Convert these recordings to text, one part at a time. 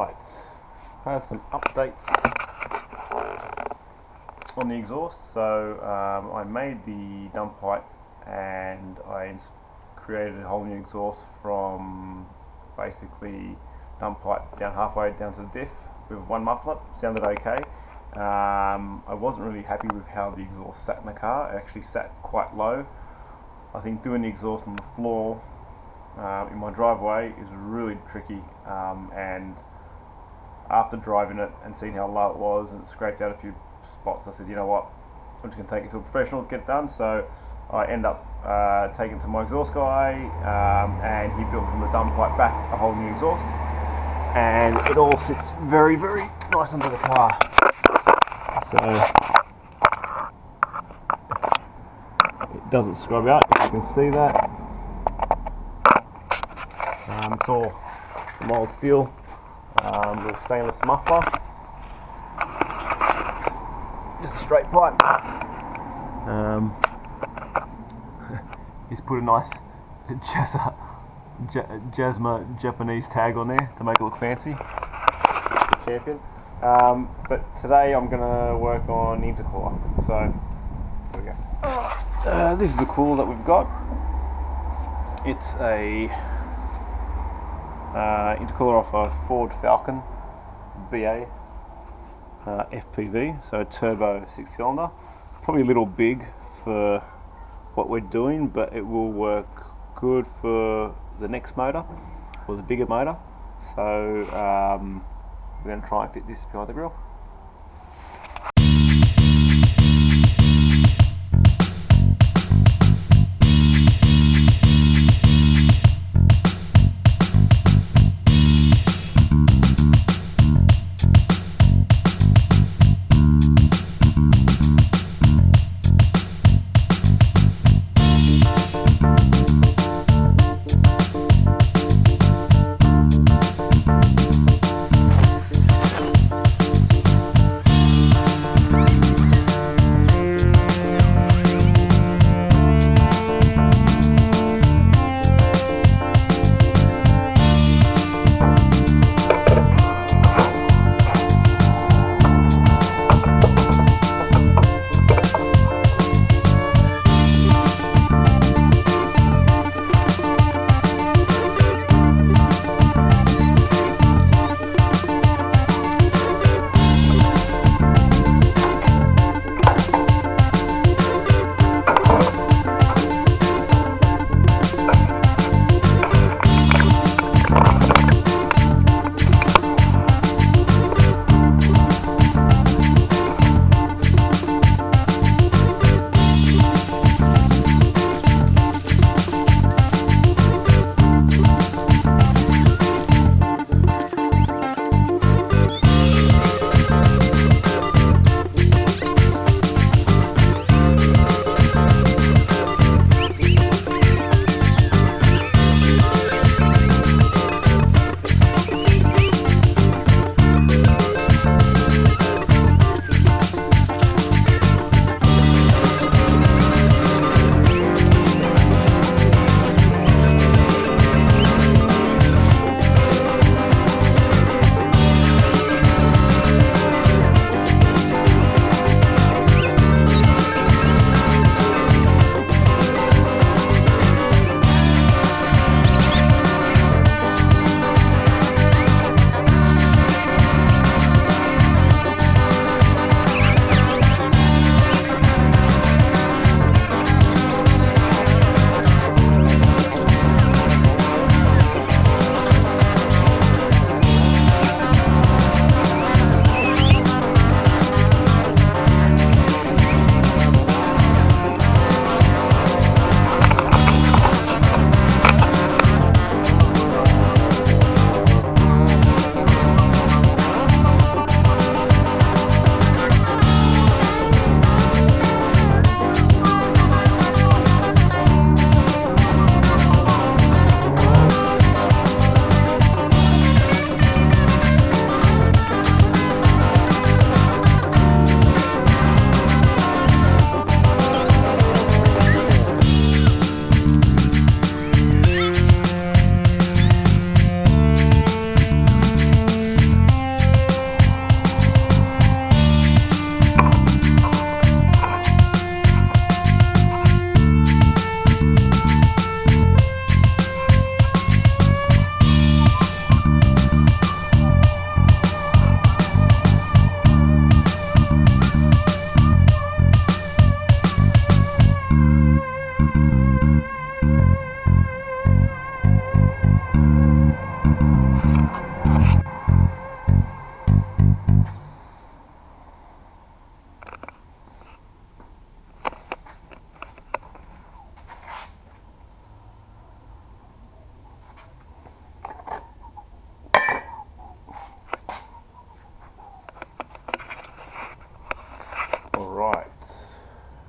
Right, I have some updates on the exhaust. So I made the dump pipe and I created a whole new exhaust from basically dump pipe down halfway down to the diff with one muffler. Sounded okay. I wasn't really happy with how the exhaust sat in the car. It actually sat quite low. I think doing the exhaust on the floor in my driveway is really tricky, and after driving it and seeing how low it was and it scraped out a few spots, I said, you know what, I'm just going to take it to a professional to get it done. So I end up taking it to my exhaust guy, and he built from the dump pipe back a whole new exhaust, and it all sits very, very nice under the car. So it doesn't scrub out, if you can see that. It's all mild steel, little stainless muffler, just a straight pipe. He's put a nice Jasma Japanese tag on there to make it look fancy. Champion. But today I'm going to work on the intercooler. So here we go. This is the cooler that we've got. It's a intercooler off a Ford Falcon BA FPV, so a turbo 6-cylinder. Probably a little big for what we're doing, but it will work good for the next motor or the bigger motor. So we're going to try and fit this behind the grill.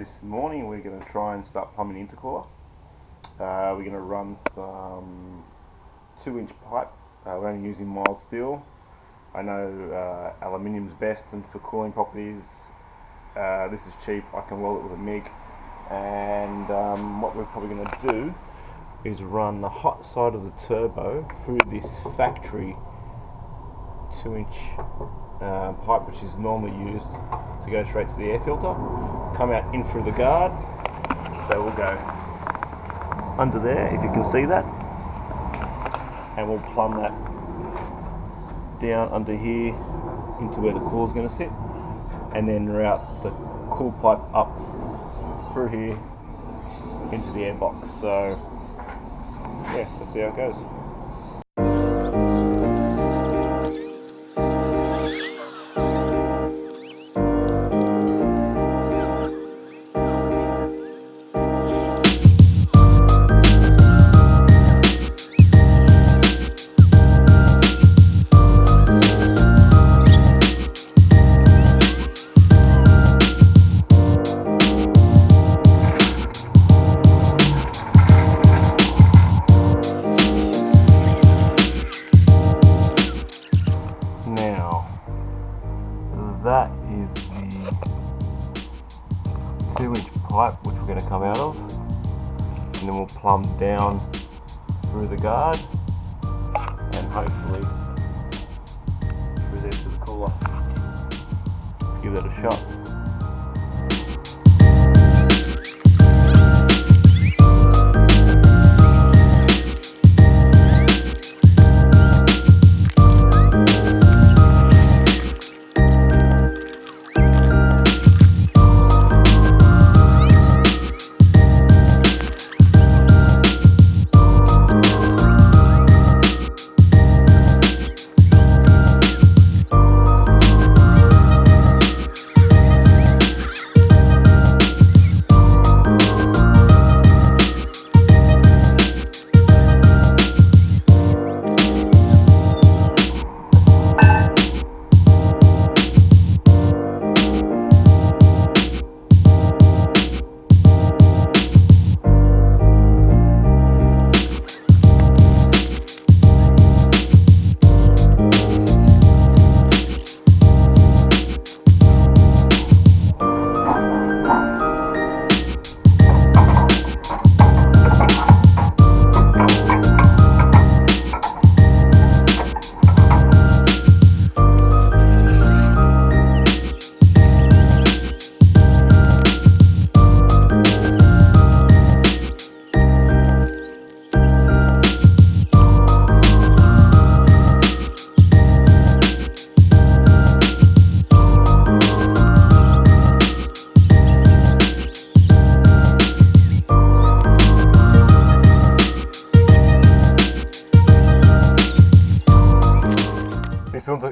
This morning we're going to try and start plumbing intercooler. We're going to run some 2-inch pipe. We're only using mild steel. I know aluminium's best, and for cooling properties this is cheap. I can weld it with a MIG, and what we're probably going to do is run the hot side of the turbo through this factory 2-inch pipe, which is normally used to go straight to the air filter, come out in through the guard. So we'll go under there, if you can see that, and we'll plumb that down under here into where the cooler is going to sit, and then route the cool pipe up through here into the airbox. So yeah, let's see how it goes. That is the 2-inch pipe which we're going to come out of, and then we'll plumb down through the guard and hopefully through there to the cooler. Give that a shot.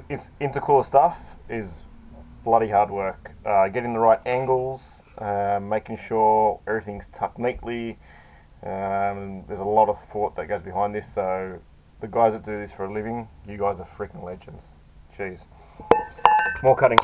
This intercooler stuff is bloody hard work. Getting the right angles, making sure everything's tucked neatly. There's a lot of thought that goes behind this, so the guys that do this for a living, you guys are freaking legends. Jeez. More cutting.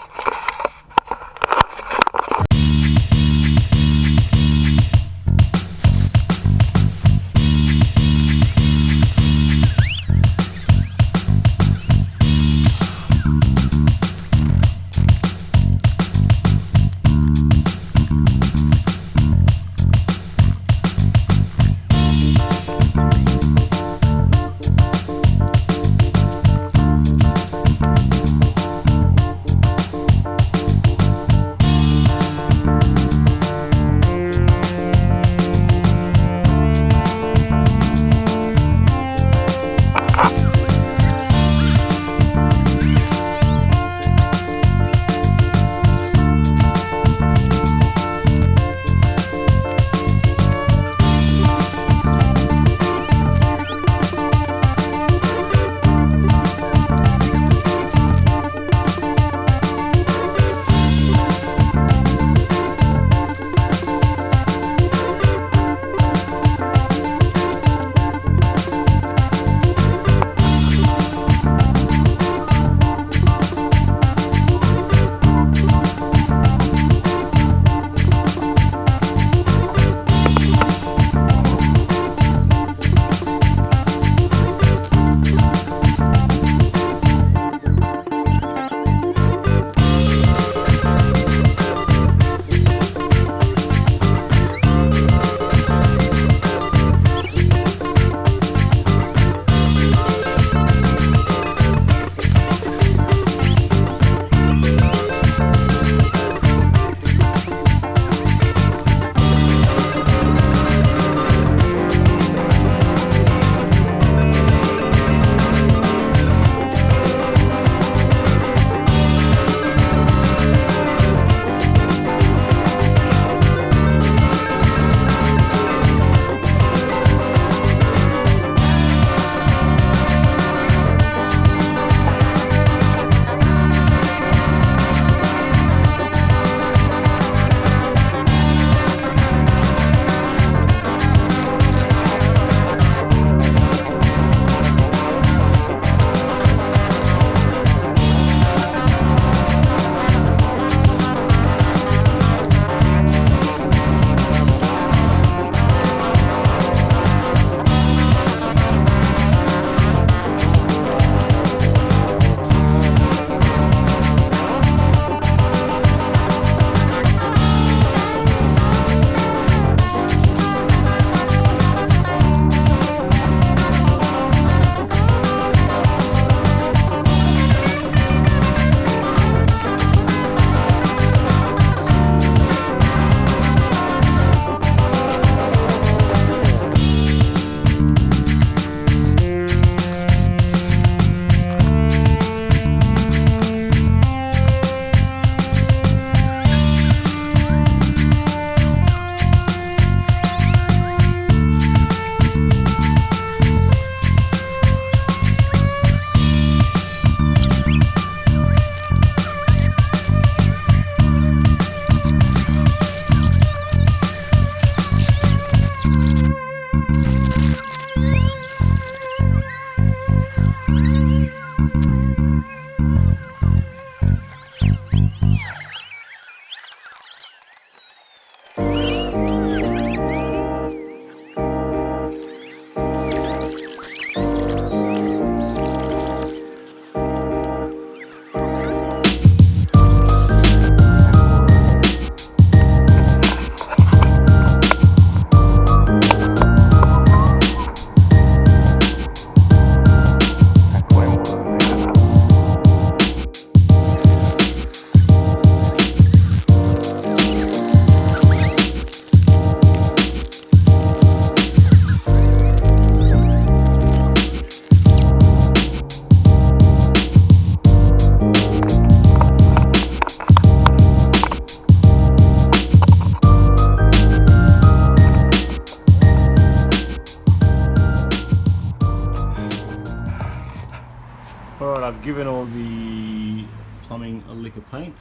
given all the plumbing a lick of paint,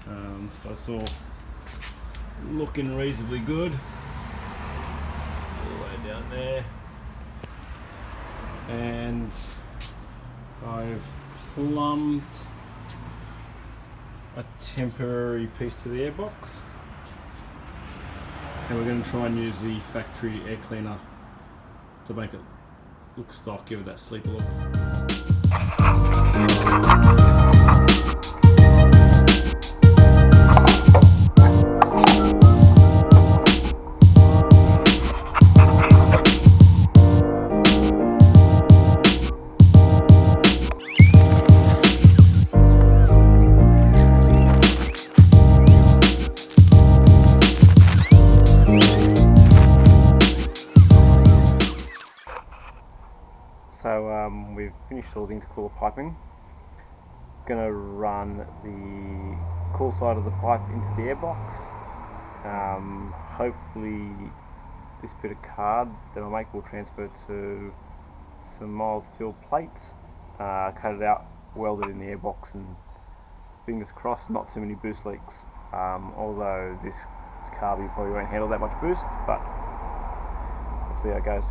so it's all looking reasonably good. All the way down there, and I've plumbed a temporary piece to the airbox, and we're going to try and use the factory air cleaner to make it look stock, give it that sleek look. So we've finished all the intercooler piping. Going to run the cool side of the pipe into the airbox. Hopefully this bit of card that I make will transfer to some mild steel plates. Cut it out, weld it in the airbox, and fingers crossed not too many boost leaks. Although this carby probably won't handle that much boost, but we'll see how it goes.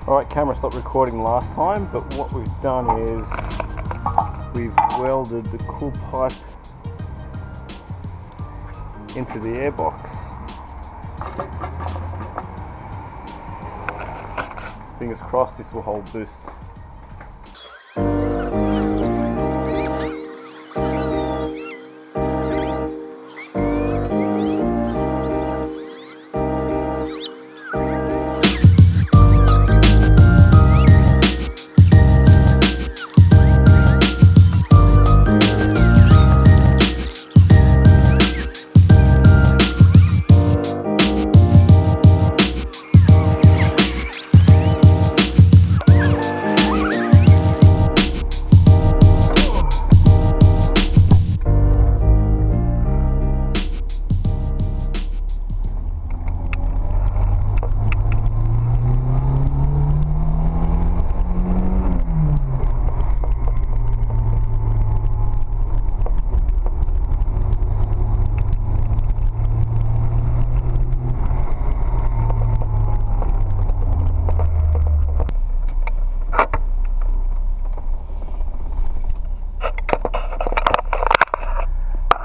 Alright, camera stopped recording last time, but what we've done is we've welded the cool pipe into the airbox. fingers crossed this will hold boost.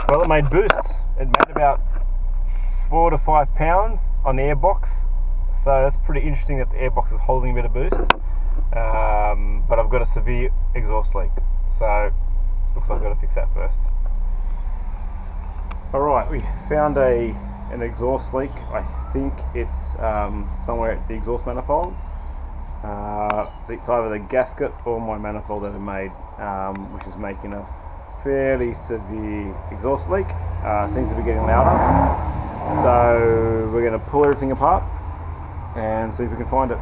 Well, it made boosts. It made about 4 to 5 pounds on the Airbox, so that's pretty interesting that the Airbox is holding a bit of boost. But I've got a severe exhaust leak, so looks like I've got to fix that first. Alright, we found an exhaust leak. I think it's somewhere at the exhaust manifold. It's either the gasket or my manifold that I made, which is making a fairly severe exhaust leak. Seems to be getting louder, so we're going to pull everything apart and see if we can find it.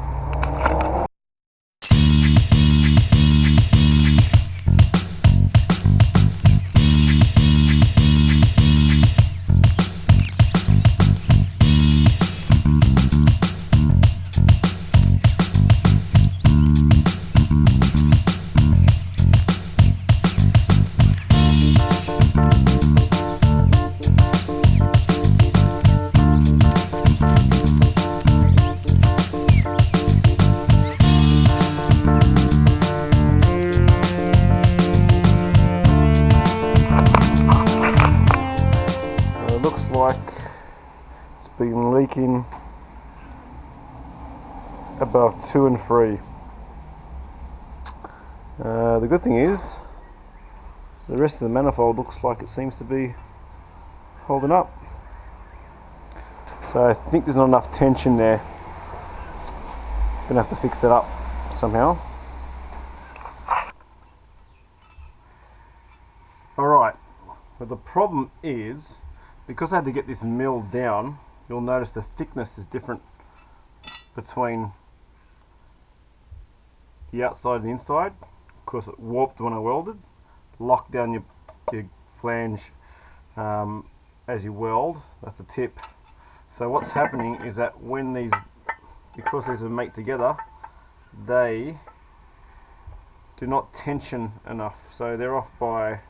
Like it's been leaking above 2 and 3. The good thing is the rest of the manifold looks like it seems to be holding up, so I think there's not enough tension there. Gonna have to fix it up somehow. Alright, but the problem is, because I had to get this milled down, you'll notice the thickness is different between the outside and the inside. Of course, it warped when I welded. Lock down your flange as you weld. That's the tip. So what's happening is that when because these are made together, they do not tension enough. So they're off by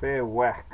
fair whack.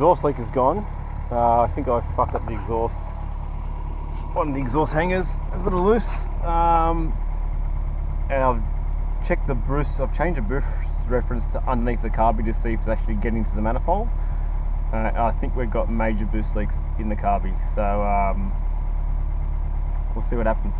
exhaust leak is gone. I think I fucked up the exhaust. One of the exhaust hangers is a little loose, and I've checked the Bruce. I've changed the Bruce reference to underneath the carby to see if it's actually getting to the manifold. I think we've got major boost leaks in the carby, so we'll see what happens.